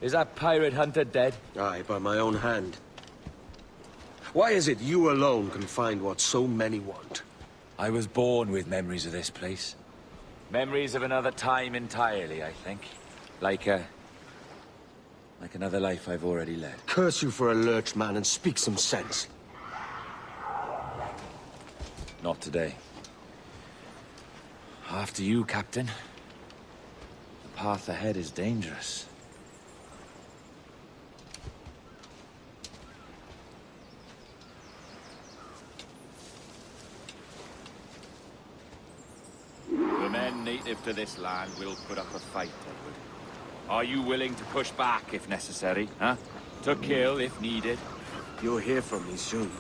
Is that pirate hunter dead? Aye, by my own hand. Why is it you alone can find what so many want? I was born with memories of this place. Memories of another time entirely, I think. Like another life I've already led. Curse you for a lurch, man, and speak some sense. Not today. After you, Captain. The path ahead is dangerous. The men native to this land will put up a fight, Edward. Are you willing to push back if necessary, huh? To kill if needed? You'll hear from me soon.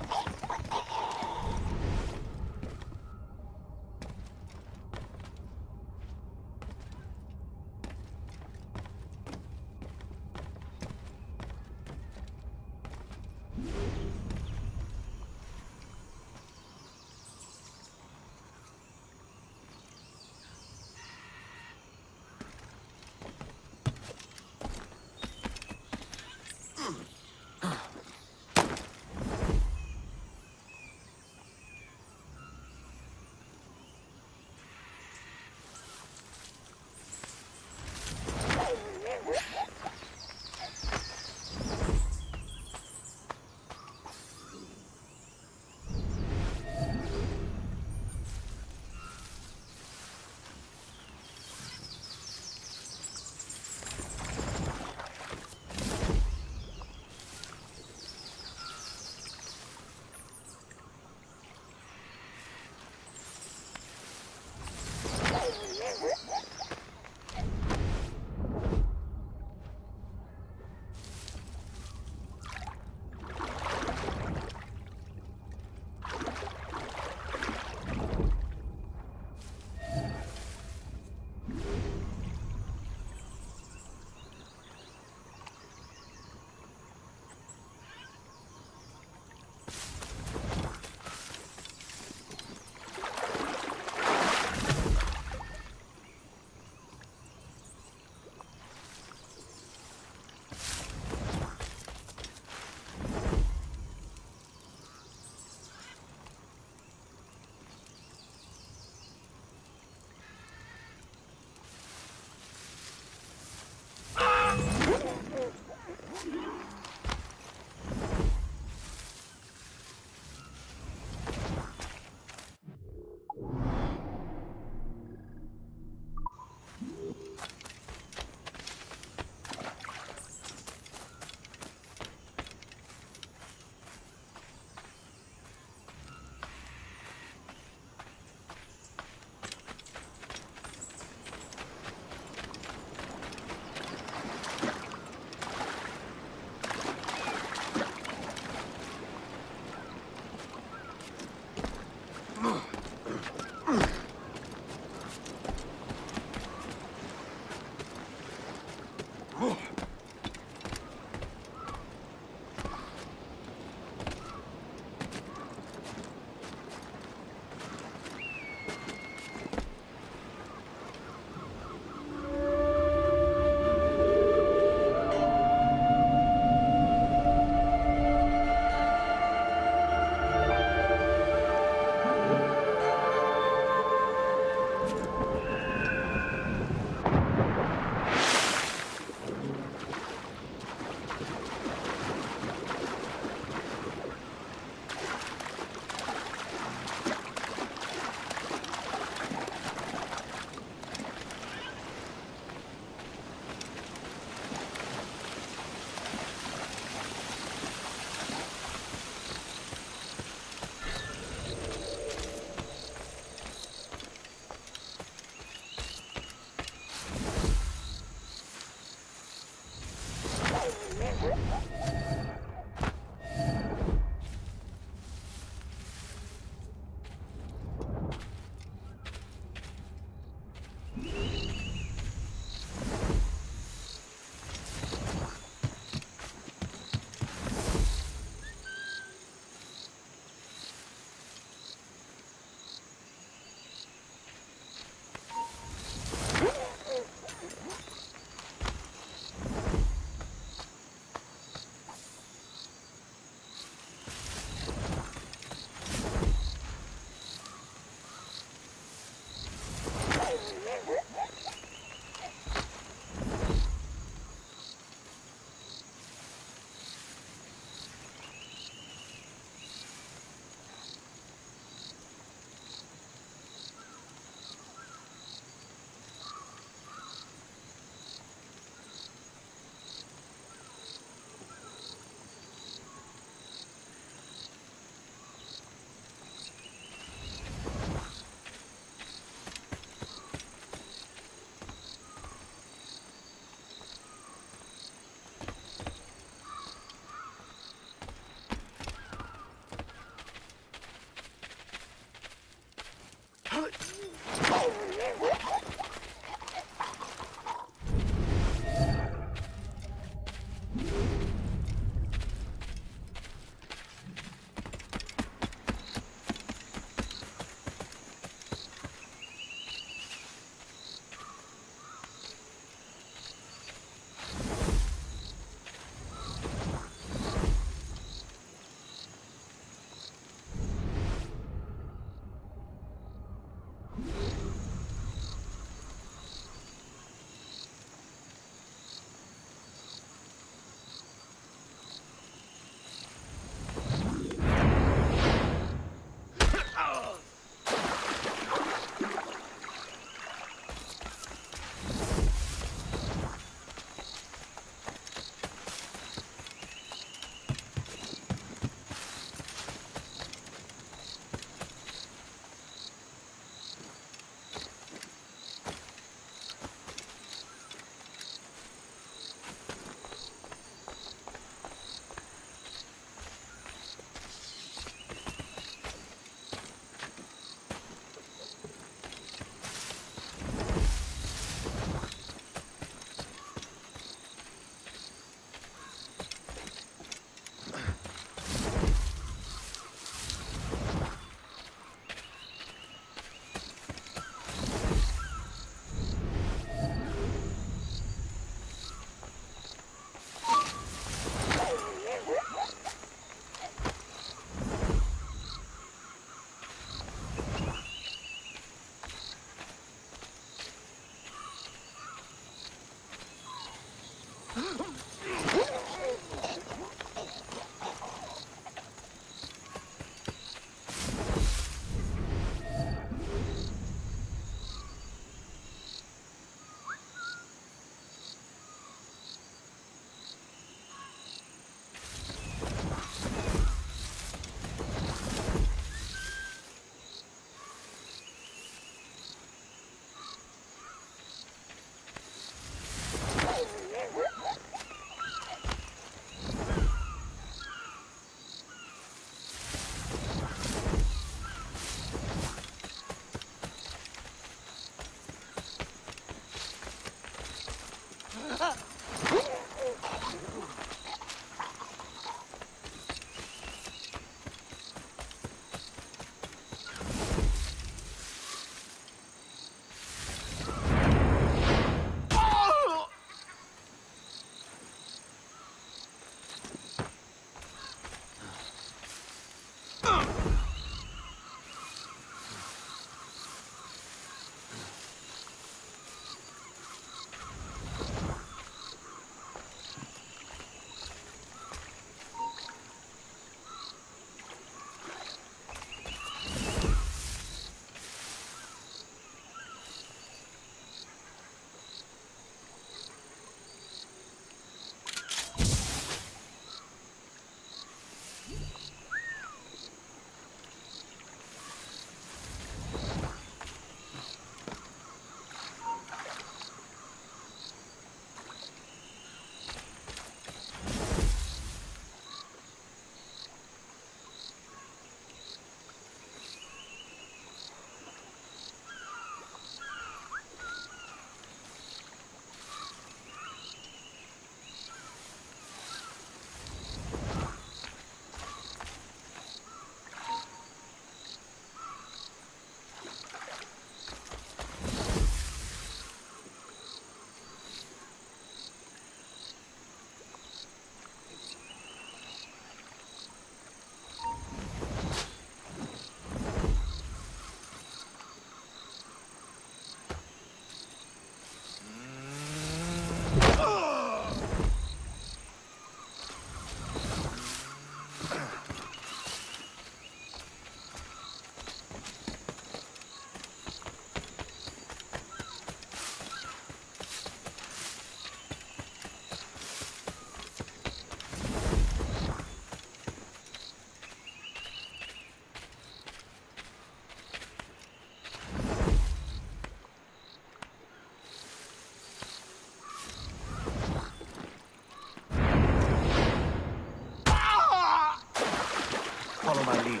Follow my lead.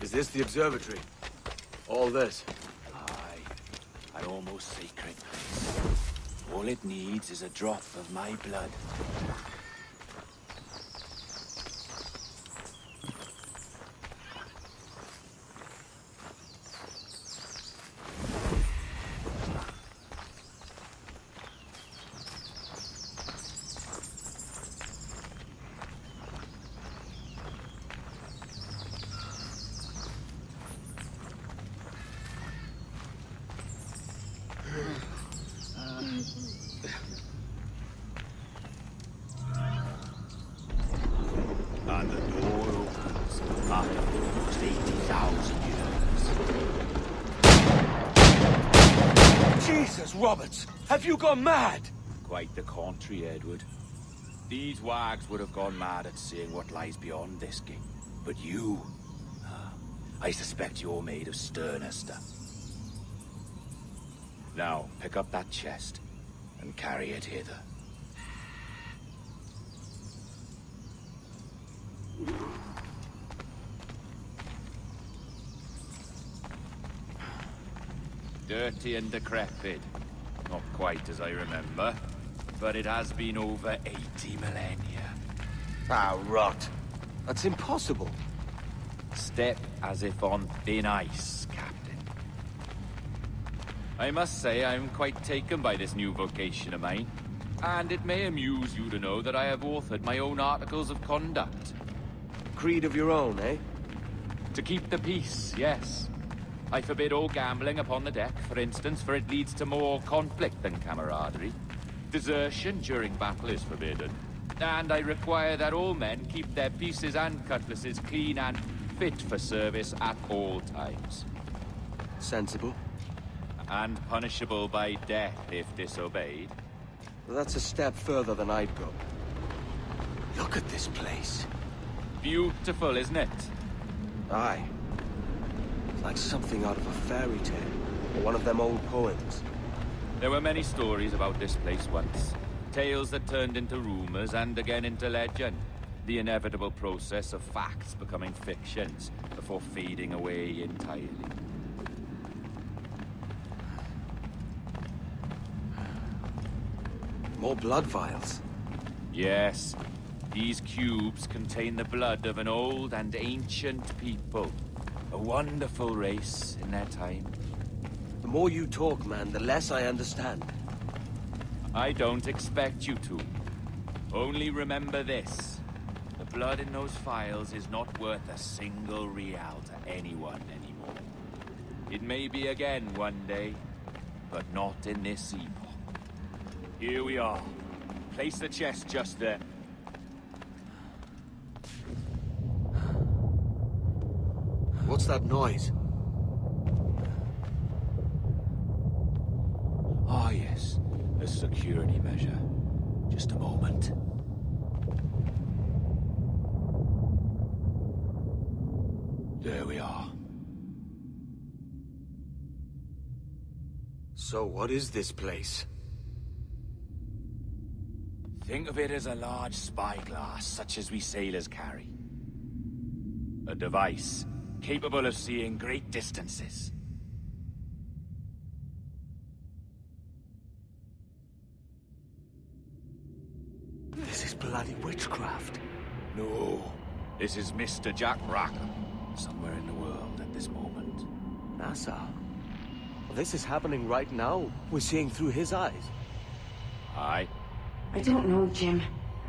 Is this the observatory? All this? Aye. An almost sacred place. All it needs is a drop of my blood. Jesus, Roberts! Have you gone mad? Quite the contrary, Edward. These wags would have gone mad at seeing what lies beyond this gate. But you... I suspect you're made of sterner stuff. Now, pick up that chest and carry it hither. Dirty and decrepit. Not quite as I remember, but it has been over 80 millennia. Ah, rot. That's impossible. Step as if on thin ice, Captain. I must say I'm quite taken by this new vocation of mine. And it may amuse you to know that I have authored my own articles of conduct. Creed of your own, eh? To keep the peace, yes. I forbid all gambling upon the deck, for instance, for it leads to more conflict than camaraderie. Desertion during battle is forbidden. And I require that all men keep their pieces and cutlasses clean and fit for service at all times. Sensible. And punishable by death if disobeyed. Well, that's a step further than I'd go. Look at this place. Beautiful, isn't it? Aye. It's like something out of a fairy tale, or one of them old poems. There were many stories about this place once. Tales that turned into rumors and again into legend. The inevitable process of facts becoming fictions before fading away entirely. More blood vials. Yes. These cubes contain the blood of an old and ancient people. A wonderful race in their time. The more you talk, man, the less I understand. I don't expect you to. Only remember this. The blood in those files is not worth a single real to anyone anymore. It may be again one day, but not in this epoch. Here we are. Place the chest just there. What's that noise? Ah, yes. A security measure. Just a moment. There we are. So what is this place? Think of it as a large spyglass, such as we sailors carry. A device capable of seeing great distances. This is bloody witchcraft. No, this is Mr. Jack Rackham, somewhere in the world at this moment. NASA. Well, this is happening right now. We're seeing through his eyes. Aye. I don't know, Jim.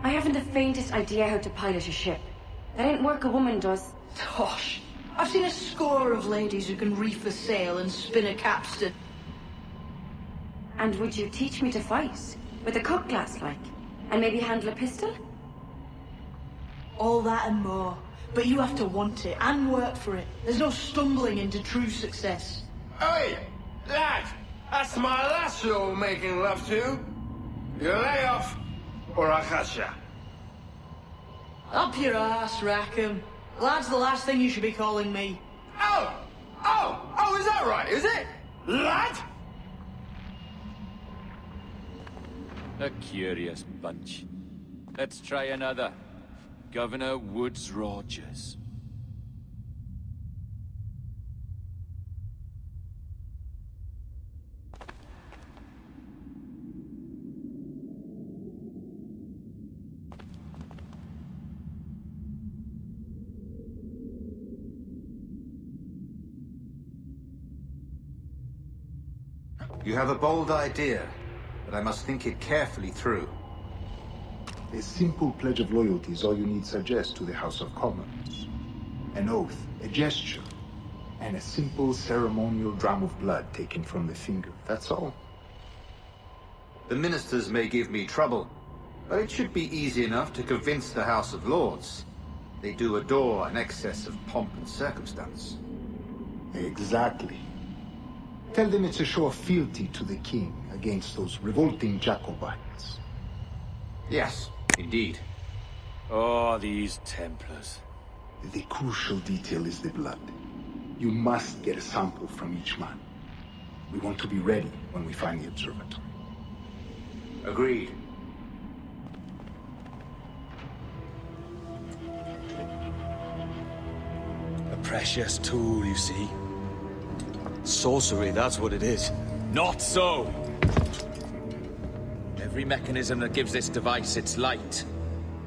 I haven't the faintest idea how to pilot a ship. That ain't work a woman does. Tosh. I've seen a score of ladies who can reef a sail and spin a capstan. And would you teach me to fight? With a cutlass, like? And maybe handle a pistol? All that and more. But you have to want it and work for it. There's no stumbling into true success. Hey, lad, that's my lass you're making love to. You lay off, or I'll catch ya. Up your ass, Rackham. Lad's the last thing you should be calling me. Oh, is that right, is it? Lad? A curious bunch. Let's try another. Governor Woods Rogers. You have a bold idea, but I must think it carefully through. A simple pledge of loyalty is all you need suggest to the House of Commons. An oath, a gesture, and a simple ceremonial dram of blood taken from the finger. That's all. The ministers may give me trouble, but it should be easy enough to convince the House of Lords. They do adore an excess of pomp and circumstance. Exactly. Tell them it's a show of fealty to the king against those revolting Jacobites. Yes, indeed. Oh, these Templars. The crucial detail is the blood. You must get a sample from each man. We want to be ready when we find the observatory. Agreed. A precious tool, you see. Sorcery, that's what it is. Not so! Every mechanism that gives this device its light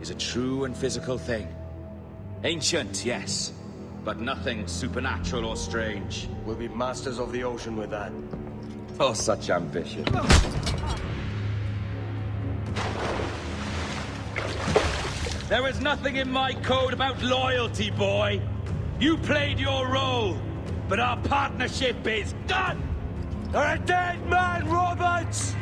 is a true and physical thing. Ancient, yes, but nothing supernatural or strange. We'll be masters of the ocean with that. Oh, such ambition. There is nothing in my code about loyalty, boy. You played your role, but our partnership is done! You're a dead man, Roberts!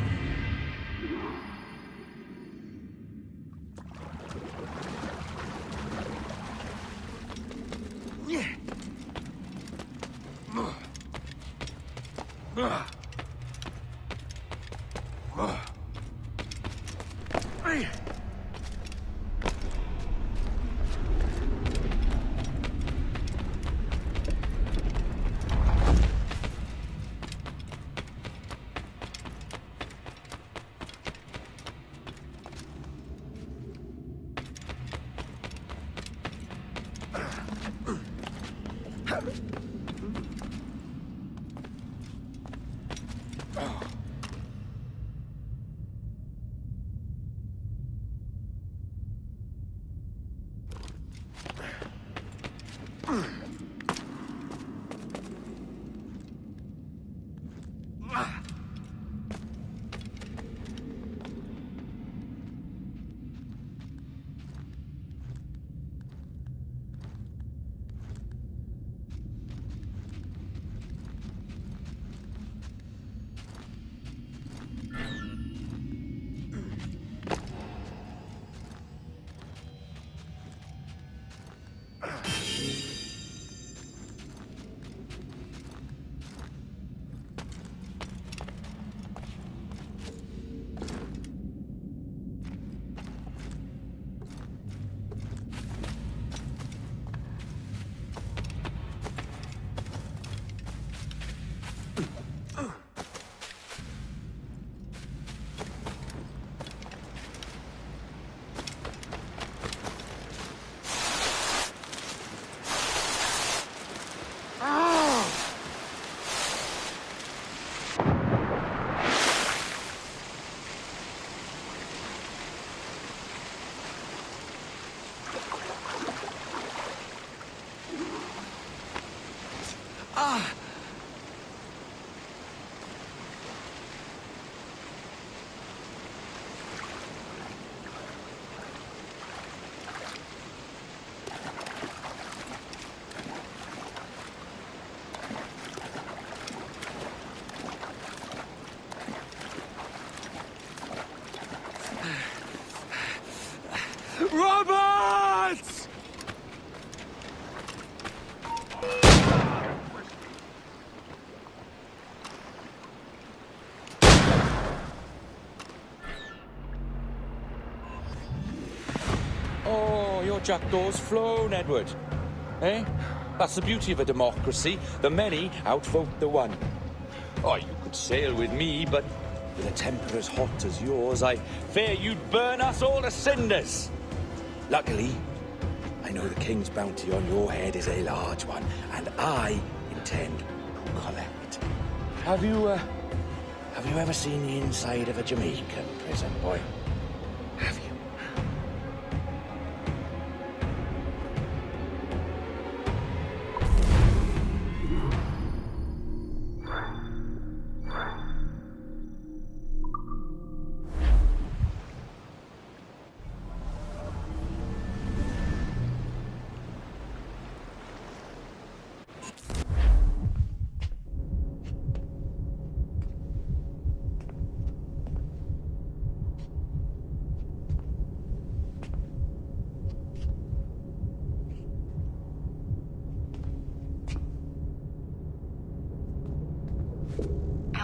Roberts! Oh, your jackdaw's flown, Edward. Eh? That's the beauty of a democracy. The many outvote the one. Oh, you could sail with me, but with a temper as hot as yours, I fear you'd burn us all to cinders. Luckily, I know the king's bounty on your head is a large one, and I intend to collect. Have you ever seen the inside of a Jamaican prison, boy? Have you?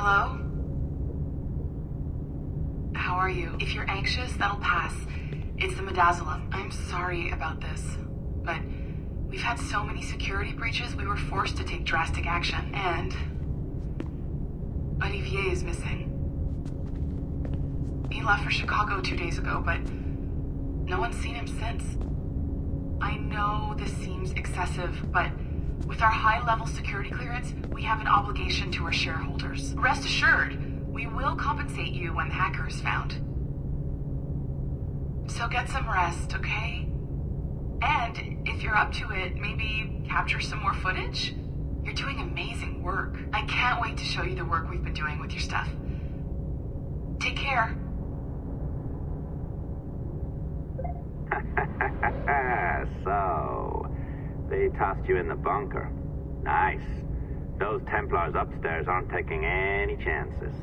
Hello? How are you? If you're anxious, that'll pass. It's the Midazolam. I'm sorry about this, but we've had so many security breaches, we were forced to take drastic action, and Olivier is missing. He left for Chicago 2 days ago, but no one's seen him since. I know this seems excessive, but with our high-level security clearance, we have an obligation to our shareholders. Rest assured, we will compensate you when the hacker is found. So get some rest, okay? And if you're up to it, maybe capture some more footage? You're doing amazing work. I can't wait to show you the work we've been doing with your stuff. Take care. So, they tossed you in the bunker. Nice. Those Templars upstairs aren't taking any chances.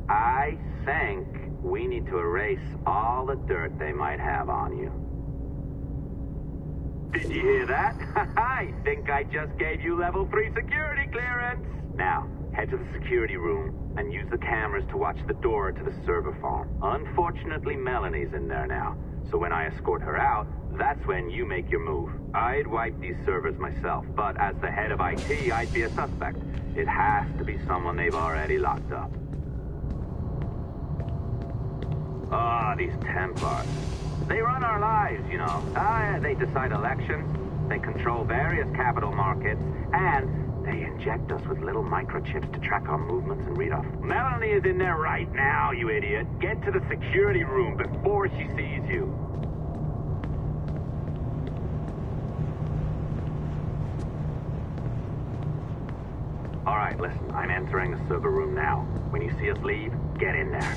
I think we need to erase all the dirt they might have on you. Did you hear that? I think I just gave you level 3 security clearance. Now, head to the security room and use the cameras to watch the door to the server farm. Unfortunately, Melanie's in there now, so when I escort her out, that's when you make your move. I'd wipe these servers myself, but as the head of IT, I'd be a suspect. It has to be someone they've already locked up. These Templars. They run our lives, you know. They decide elections, they control various capital markets, and they inject us with little microchips to track our movements and read off. Melanie is in there right now, you idiot. Get to the security room before she sees you. All right, listen, I'm entering the server room now. When you see us leave, get in there.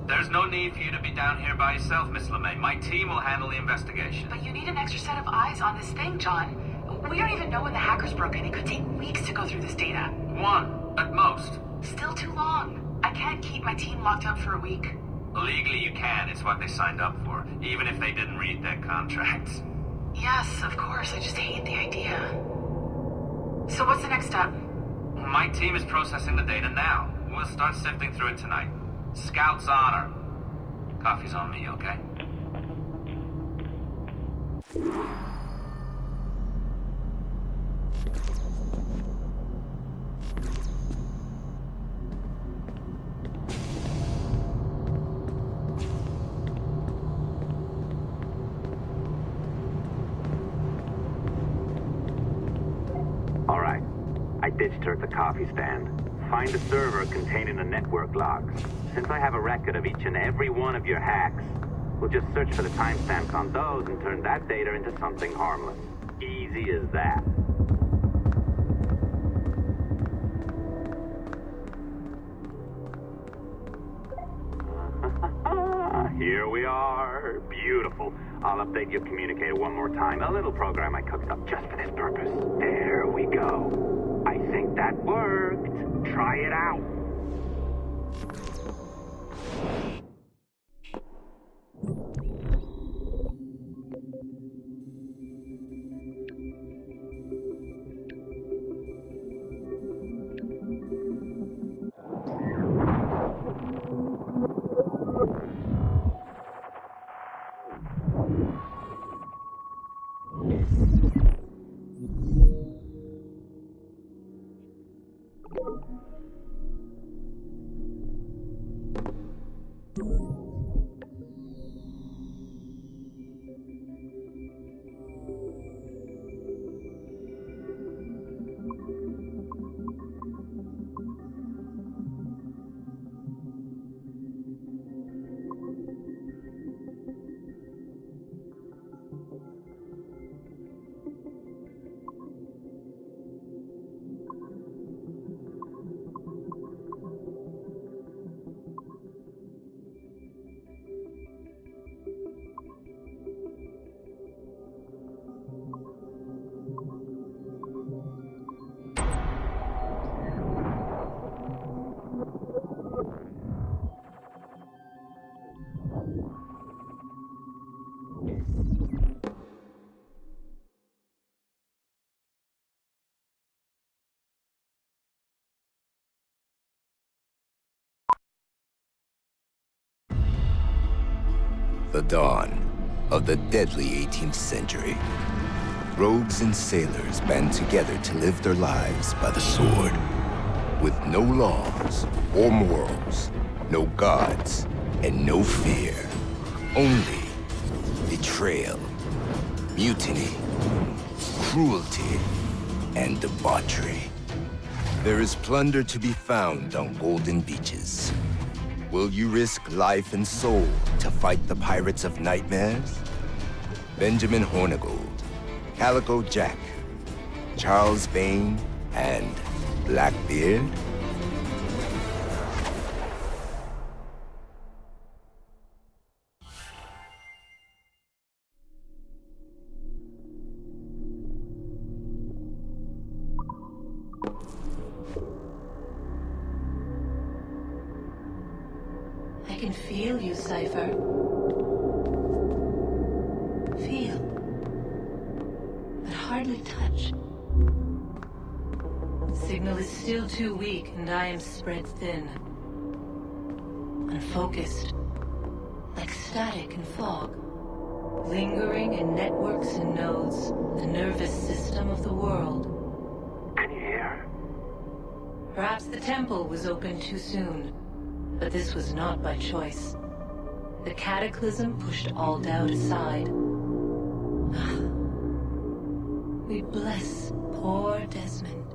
There's no need for you to be down here by yourself, Miss LeMay. My team will handle the investigation. But you need an extra set of eyes on this thing, John. We don't even know when the hackers broke in. It could take weeks to go through this data. 1, at most. Still too long. I can't keep my team locked up for a week. Legally you can. It's what they signed up for, even if they didn't read their contracts. Yes, of course. I just hate the idea. So what's the next step? My team is processing the data now. We'll start sifting through it tonight. Scout's honor. Coffee's on me, okay? All right. I ditched her at the coffee stand. Find a server containing the network logs. Since I have a record of each and every one of your hacks, we'll just search for the timestamps on those and turn that data into something harmless. Easy as that. Here we are. Beautiful. I'll update your communicator one more time. A little program I cooked up just for this purpose. There we go. I think that worked. Try it out. The dawn of the deadly 18th century. Rogues and sailors band together to live their lives by the sword. With no laws or morals, no gods, and no fear. Only betrayal, mutiny, cruelty, and debauchery. There is plunder to be found on golden beaches. Will you risk life and soul to fight the pirates of nightmares? Benjamin Hornigold, Calico Jack, Charles Vane, and Blackbeard? I can feel you, Cypher. Feel. But hardly touch. The signal is still too weak, and I am spread thin. Unfocused. Like static and fog. Lingering in networks and nodes. The nervous system of the world. Can you hear? Perhaps the temple was opened too soon. But this was not by choice. The cataclysm pushed all doubt aside. We bless poor Desmond,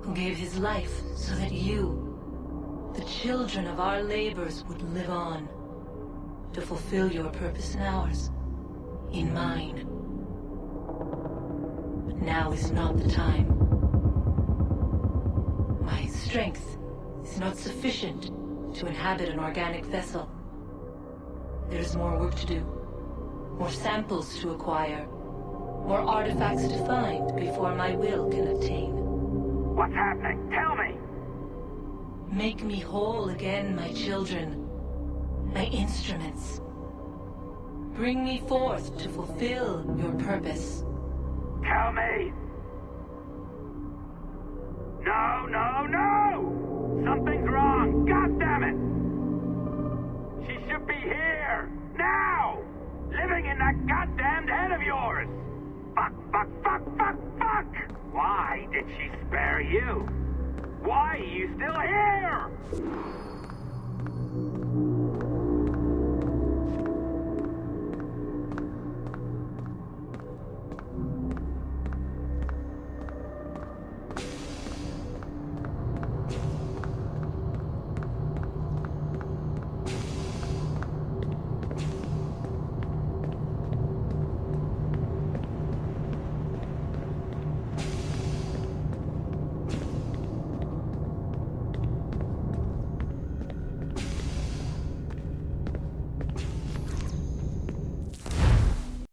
who gave his life so that you, the children of our labors, would live on, to fulfill your purpose in ours, in mine. But now is not the time. My strength is not sufficient to inhabit an organic vessel. There is more work to do, more samples to acquire, more artifacts to find before my will can obtain. What's happening? Tell me! Make me whole again, my children, my instruments. Bring me forth to fulfill your purpose. Tell me! No, no, no! Something's wrong! God damn it! She should be here! Now! Living in that goddamned head of yours! Fuck, fuck, fuck, fuck, fuck! Why did she spare you? Why are you still here?